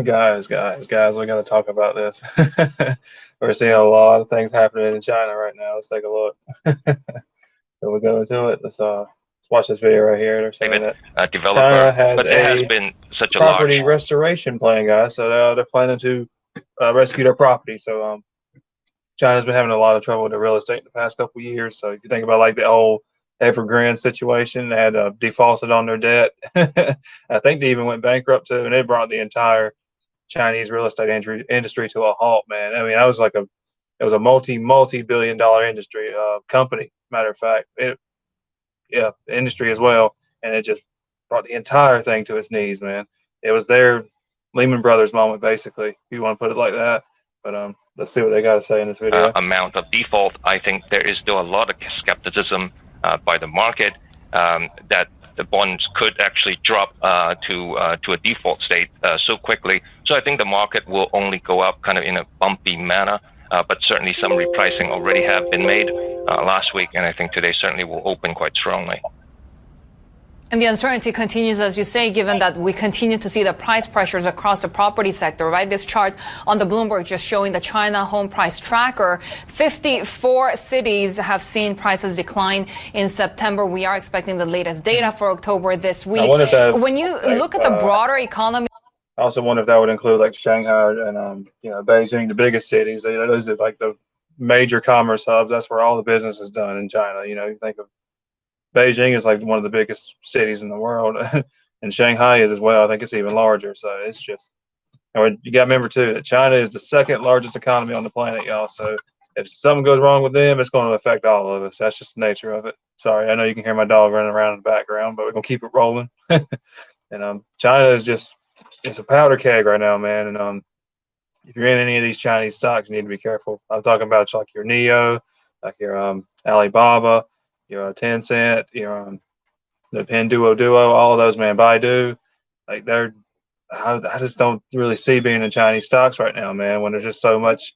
Guys, we got to talk about this. We're seeing a lot of things happening in China right now. Let's take a look. So we go into it. Let's watch this video right here. They're saying private that developer, China has but there has a been such a property large restoration plan, guys. So they're planning to rescue their property. So China's been having a lot of trouble with the real estate in the past couple of years. So if you think about like the whole Evergrande situation, they had defaulted on their debt. I think they even went bankrupt too, and it brought the entire Chinese real estate industry to a halt, man. I mean, that was like it was a multi billion dollar industry company. Matter of fact, yeah, industry as well, and it just brought the entire thing to its knees, man. It was their Lehman Brothers moment, basically, if you want to put it like that. But let's see what they got to say in this video. amount of default. I think there is still a lot of skepticism by the market that the bonds could actually drop to a default state so quickly. So I think the market will only go up kind of in a bumpy manner. But certainly some repricing already have been made last week, and I think today certainly will open quite strongly. And the uncertainty continues, as you say, given that we continue to see the price pressures across the property sector, right? This chart on the Bloomberg just showing the China home price tracker. 54 cities have seen prices decline in September. We are expecting the latest data for October this week. When you look at the broader economy, I also wonder if that would include like Shanghai and Beijing, the biggest cities. Those are like the major commerce hubs. That's where all the business is done in China. You think of Beijing is like one of the biggest cities in the world, and Shanghai is as well. I think it's even larger. So it's just, you got to remember too that China is the second largest economy on the planet, y'all. So if something goes wrong with them, it's going to affect all of us. That's just the nature of it. Sorry, I know you can hear my dog running around in the background, but we're gonna keep it rolling. And China is just, it's a powder keg right now, man. And if you're in any of these Chinese stocks, you need to be careful. I'm talking about like your Neo, like your Alibaba, your Tencent, your the Pinduoduo, all of those, man. Baidu, like I just don't really see being in Chinese stocks right now, man. When there's just so much,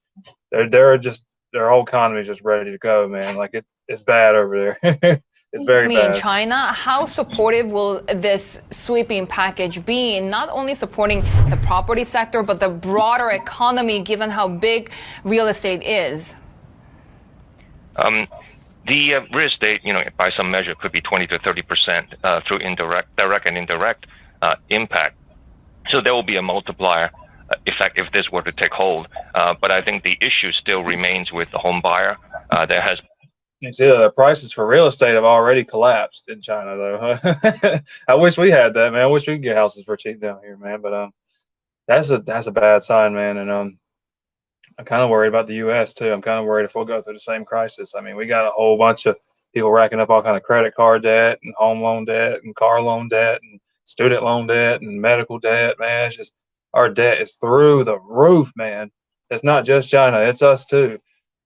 they're just, their whole economy is just ready to go, man. Like it's bad over there. It's very bad. In China, how supportive will this sweeping package be in not only supporting the property sector, but the broader economy, given how big real estate is? The real estate, by some measure, could be 20 to 30% through direct and indirect impact. So there will be a multiplier effect if this were to take hold. But I think the issue still remains with the home buyer. There has You see, the prices for real estate have already collapsed in China, though. I wish we had that, man. I wish we could get houses for cheap down here, man. But that's a bad sign, man. And I'm kind of worried about the U.S. too. I'm kind of worried if we'll go through the same crisis. I mean, we got a whole bunch of people racking up all kind of credit card debt and home loan debt and car loan debt and student loan debt and medical debt, man. It's just, our debt is through the roof, man. It's not just China, it's us too.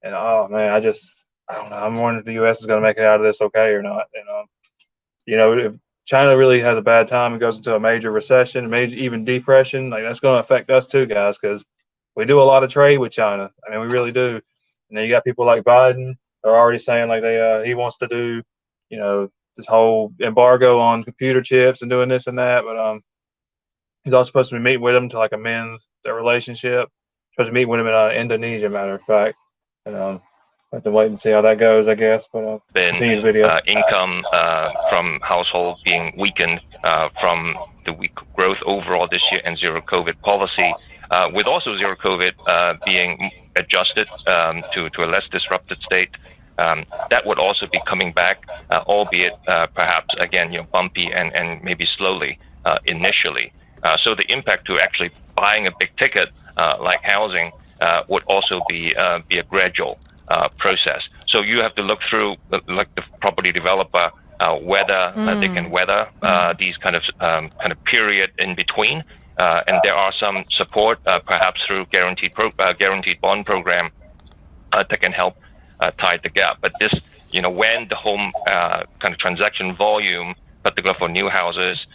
And oh man, I don't know. I'm wondering if the U.S. is going to make it out of this okay or not. And if China really has a bad time and goes into a major recession, major even depression, like that's going to affect us too, guys, because we do a lot of trade with China. I mean, we really do. And then you got people like Biden. They're already saying like he wants to do, this whole embargo on computer chips and doing this and that. But he's also supposed to be meeting with them to like amend their relationship. Supposed to meet with him in Indonesia, matter of fact. And have to wait and see how that goes, I guess. But continue the video. Income from households being weakened from the weak growth overall this year and zero COVID policy, with also zero COVID being adjusted to a less disrupted state. That would also be coming back, albeit perhaps again bumpy and maybe slowly initially. So the impact to actually buying a big ticket like housing would also be a gradual process. So you have to look through, like the property developer, whether they can weather these kind of period in between. And there are some support, perhaps through guaranteed bond program, that can help tide the gap. But this, when the home kind of transaction volume, particularly for new houses,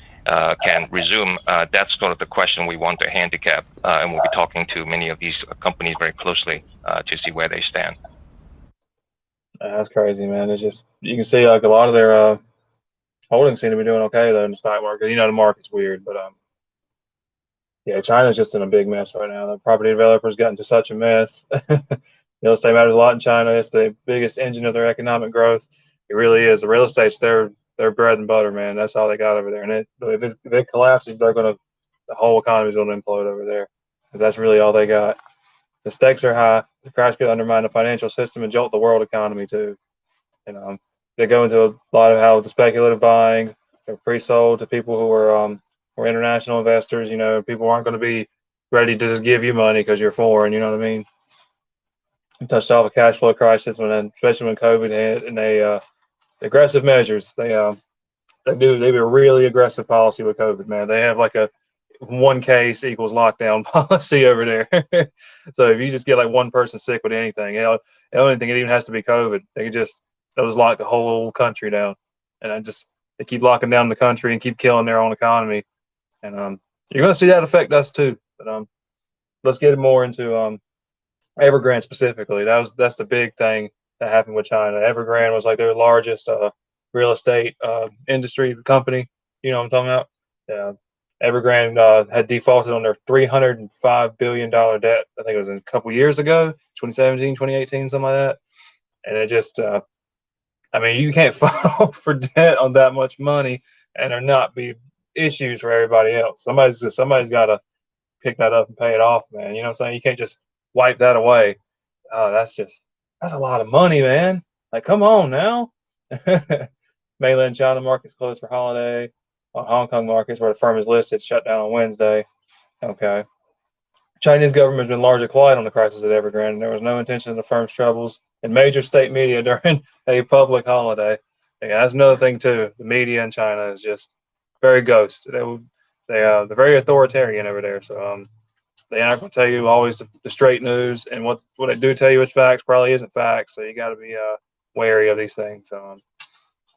can resume, that's sort of the question we want to handicap, and we'll be talking to many of these companies very closely to see where they stand. That's crazy, man. It's just, you can see like a lot of their holdings seem to be doing okay though in the stock market. The market's weird, but yeah, China's just in a big mess right now. The property developers got into such a mess. Real estate matters a lot in China. It's the biggest engine of their economic growth. It really is. The real estate's their bread and butter, man. That's all they got over there. And if it collapses, the whole economy's going to implode over there because that's really all they got. The stakes are high. The crash could undermine the financial system and jolt the world economy too. And they go into a lot of how the speculative buying, they're pre-sold to people who are international investors. You know, people aren't going to be ready to just give you money because you're foreign. You know what I mean? We touched off a cash flow crisis especially when COVID hit, and aggressive measures. They do a really aggressive policy with COVID, man. They have like a one case equals lockdown policy over there. So if you just get like one person sick with anything, I don't think it even has to be COVID. They'll just lock the whole country down, and they keep locking down the country and keep killing their own economy. And you're going to see that affect us too. But let's get more into Evergrande specifically. That's the big thing that happened with China. Evergrande was like their largest real estate industry company. You know what I'm talking about? Yeah. Evergrande had defaulted on their $305 billion debt. I think it was a couple years ago, 2017, 2018, something like that. And it just, I mean, you can't file for debt on that much money and there not be issues for everybody else. Somebody's got to pick that up and pay it off, man. You know what I'm saying? You can't just wipe that away. That's a lot of money, man. Like, come on now. Mainland China markets closed for holiday. Hong Kong markets, where the firm is listed, shut down on Wednesday. Okay. Chinese government has been largely quiet on the crisis at Evergrande, and there was no intention of the firm's troubles in major state media during a public holiday. Yeah, that's another thing too. The media in China is just very ghost. They're very authoritarian over there. So they're not going to tell you always the straight news, and what they do tell you is facts probably isn't facts. So you got to be wary of these things. So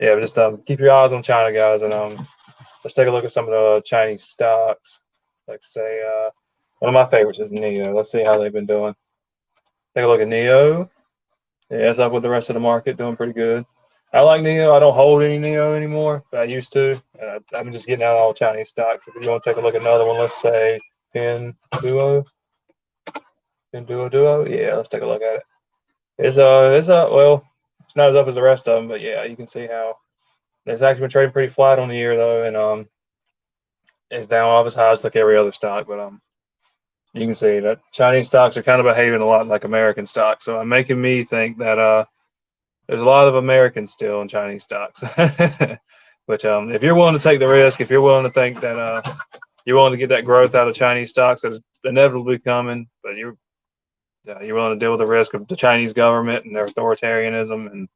yeah, just keep your eyes on China, guys, and let's take a look at some of the Chinese stocks. Like say, one of my favorites is NEO. Let's see how they've been doing. Take a look at NEO. Yeah, it's up with the rest of the market, doing pretty good. I like NEO. I don't hold any NEO anymore, but I used to. I'm just getting out all Chinese stocks. If you want to take a look at another one, let's say Pinduo. Yeah, let's take a look at it. It's well, it's not as up as the rest of them, but yeah, you can see how it's actually been trading pretty flat on the year though, and it's down off its highs like every other stock. But you can see that Chinese stocks are kind of behaving a lot like American stocks, so I'm making me think that there's a lot of Americans still in Chinese stocks. Which if you're willing to take the risk, if you're willing to think that you're willing to get that growth out of Chinese stocks that is inevitably coming, but you're willing to deal with the risk of the Chinese government and their authoritarianism, and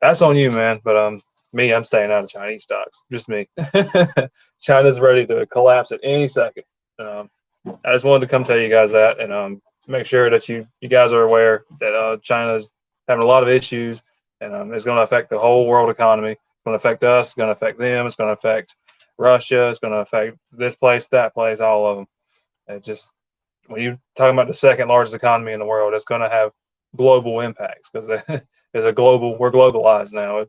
that's on you, man. But I'm staying out of Chinese stocks. Just me. China's ready to collapse at any second. I just wanted to come tell you guys that, and make sure that you guys are aware that China's having a lot of issues, and it's going to affect the whole world economy. It's going to affect us. It's going to affect them. It's going to affect Russia. It's going to affect this place, that place, all of them. It's just, when you're talking about the second largest economy in the world, it's going to have global impacts because we're globalized now.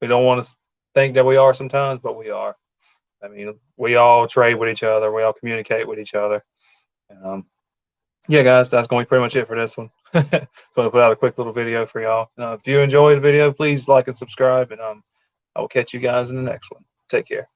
We don't want to think that we are sometimes, but we are. I mean, we all trade with each other. We all communicate with each other. Yeah, guys, that's going to be pretty much it for this one. So I'm going to put out a quick little video for y'all. If you enjoyed the video, please like and subscribe, and I will catch you guys in the next one. Take care.